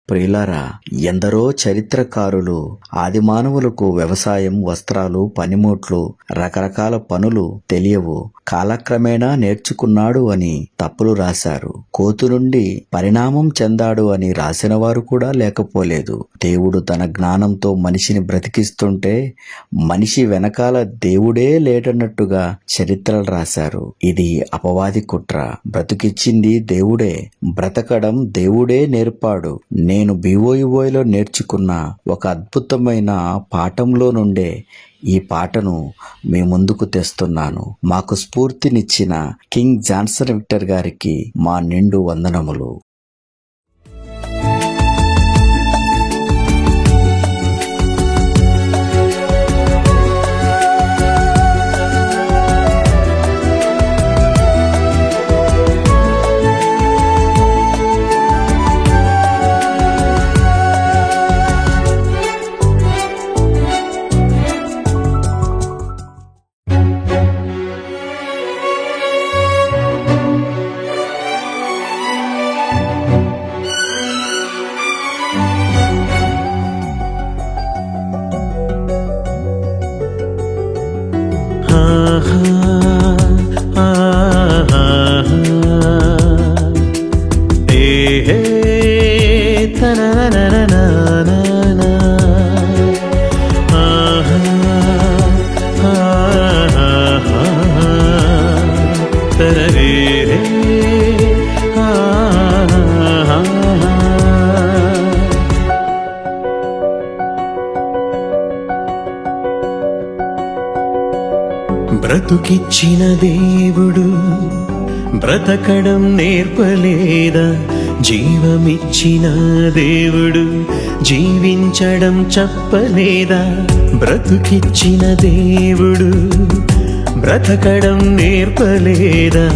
ప్రియులారా, ఎందరో చరిత్రకారులు ఆదిమానవులకు వ్యవసాయం, వస్త్రాలు, పనిముట్లు, రకరకాల పనులు తెలియవు, కాలక్రమేణా నేర్చుకున్నాడు అని తప్పులు రాశారు. కోతు నుండి పరిణామం చెందాడు అని రాసిన వారు కూడా లేకపోలేదు. దేవుడు తన జ్ఞానంతో మనిషిని బ్రతికిస్తుంటే మనిషి వెనకాల దేవుడే లేటన్నట్టుగా చరిత్రలు రాశారు. ఇది అపవాది కుట్ర. బ్రతికిచ్చింది దేవుడే, బ్రతకడం దేవుడే నేర్పాడు. నేను BOEO నేర్చుకున్న ఒక అద్భుతమైన పాఠంలో నుండే ఈ పాటను మీ ముందుకు తెస్తున్నాను. మాకు స్ఫూర్తినిచ్చిన కింగ్ జాన్సన్ విక్టర్ గారికి మా నిండు వందనములు. బ్రతుకిచ్చిన దేవుడు బ్రతకడం నేర్పలేదా? జీవమిచ్చిన దేవుడు జీవించడం చెప్పలేదా? బ్రతుకిచ్చిన దేవుడు బ్రతకడం నేర్పలేదా?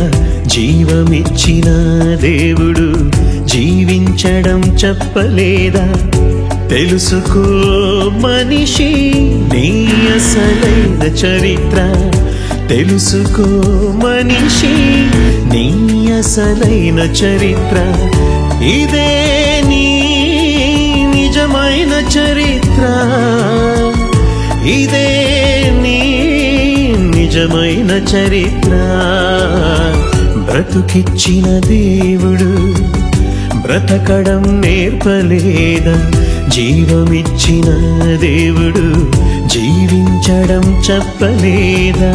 జీవమిచ్చిన దేవుడు జీవించడం చెప్పలేదా? తెలుసుకో మనిషి నీ అసలైన చరిత్ర, తెలుసుకో మనిషి నీ అసలైన చరిత్ర. ఇదే నీ నిజమైన చరిత్ర, ఇదే నీ నిజమైన చరిత్ర. బ్రతుకిచ్చిన దేవుడు బ్రతకడం నేర్పలేదా? జీవమిచ్చిన దేవుడు జీవించడం చెప్పలేదా?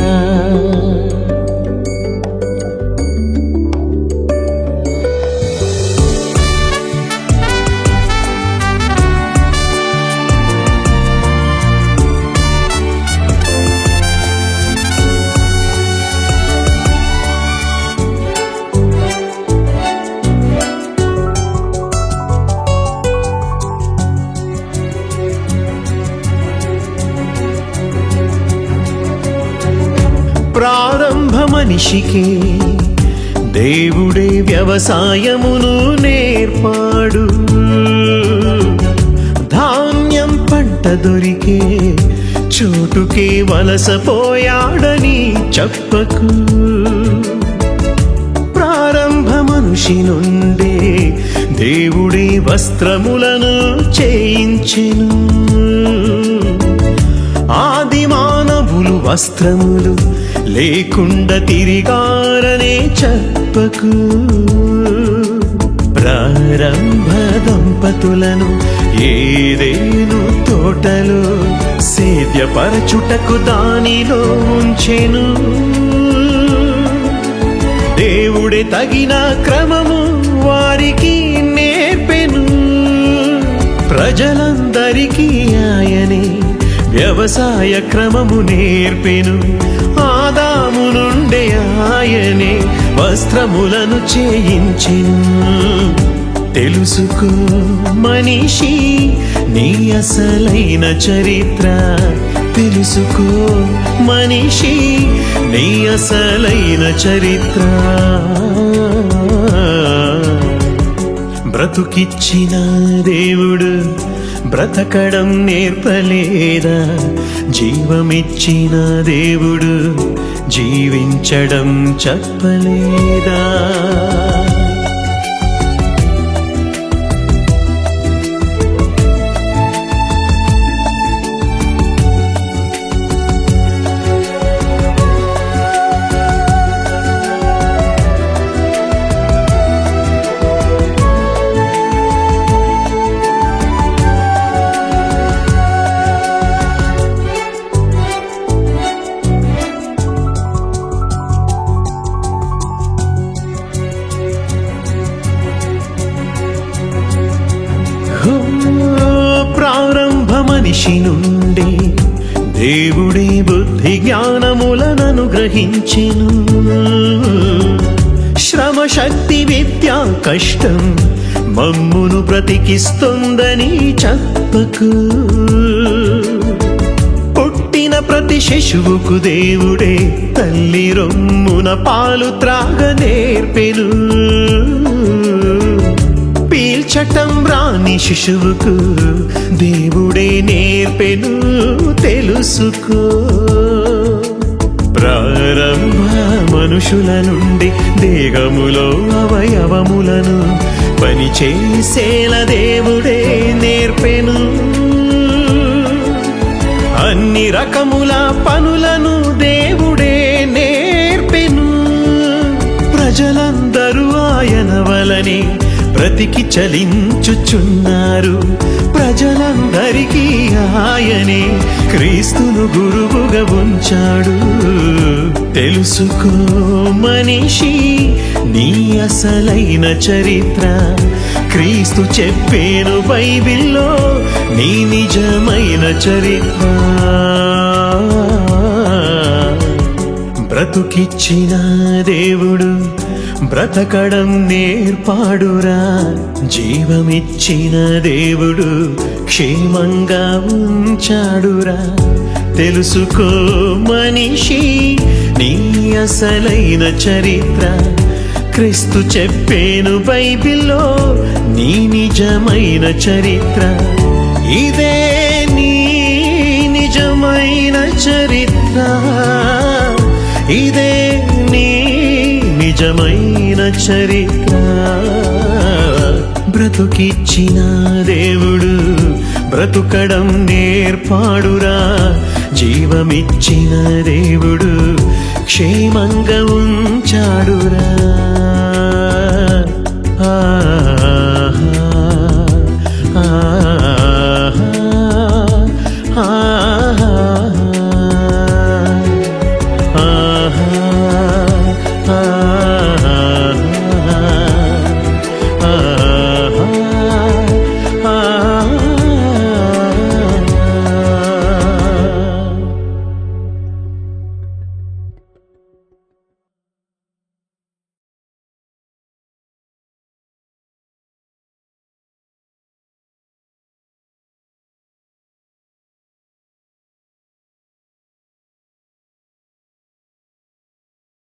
ప్రారంభ మనిషికి దేవుడే వ్యవసాయమును నేర్పాడు. ధాన్యం పంట దొరికే చోటుకే వలసపోయాడని చెప్పకు. ప్రారంభ మనిషి నుండే దేవుడే వస్త్రములను చేయించెను. ఆది మానవులు వస్త్రములు లేకుండా తిరిగారనే చెప్పకు. ప్రారంభ దంపతులను ఏదేను తోటలో సేద్యపరచుటకు దానిలో ఉంచెను. దేవుడే తగిన క్రమము వారికి నేర్పెను. ప్రజలందరికీ ఆయనే వ్యవసాయ క్రమము నేర్పెను. ఆదాము నుండే ఆయనే వస్త్రములను చేయించెను. తెలుసుకో మనిషి నీ అసలైన చరిత్ర, తెలుసుకో మనిషి నీ అసలైన చరిత్ర. బ్రతుకిచ్చిన దేవుడు బ్రతకడం నేర్పలేదా? జీవమిచ్చిన దేవుడు జీవించడం చెప్పలేదా? మనిషి నుండి దేవుడే బుద్ధి జ్ఞానములను గ్రహించెను. శ్రమ శక్తి విద్య కష్టం మమ్మును బ్రతికిస్తుందని చెప్పకు. పుట్టిన ప్రతి శిశువుకు దేవుడే తల్లి రొమ్మున పాలు త్రాగ నేర్పెను. పీల్చటం రాని శిశువుకు దేవుడే నేర్పెను తెలుసుకో. ప్రారంభ మనుషుల నుండి దేహములో అవయవములను పనిచేసేల దేవుడే నేర్పెను. అన్ని రకముల పనులను దేవుడే నేర్పెను. ప్రజలందరూ ఆయన వలనే బ్రతికి చలించుచున్నారు. ప్రజలందరికీ ఆయనే క్రీస్తును గురువుగా ఉంచాడు. తెలుసుకో మనిషి నీ అసలైన చరిత్ర. క్రీస్తు చెప్పేను బైబిల్లో నీ నిజమైన చరిత్ర. బ్రతుకిచ్చిన దేవుడు బ్రతకడం నేర్పాడురా. జీవమిచ్చిన దేవుడు క్షేమంగా ఉంచాడురా. తెలుసుకో మనిషి నీ అసలైన చరిత్ర. క్రీస్తు చెప్పేను బైబిల్లో నీ నిజమైన చరిత్ర. ఇదే నీ నిజమైన చరిత్ర. ఇదే నీ నిజమైన చరిత్ర. బ్రతుకిచ్చిన దేవుడు బ్రతుకడం నేర్పాడురా. జీవమిచ్చిన దేవుడు క్షేమంగా ఉంచ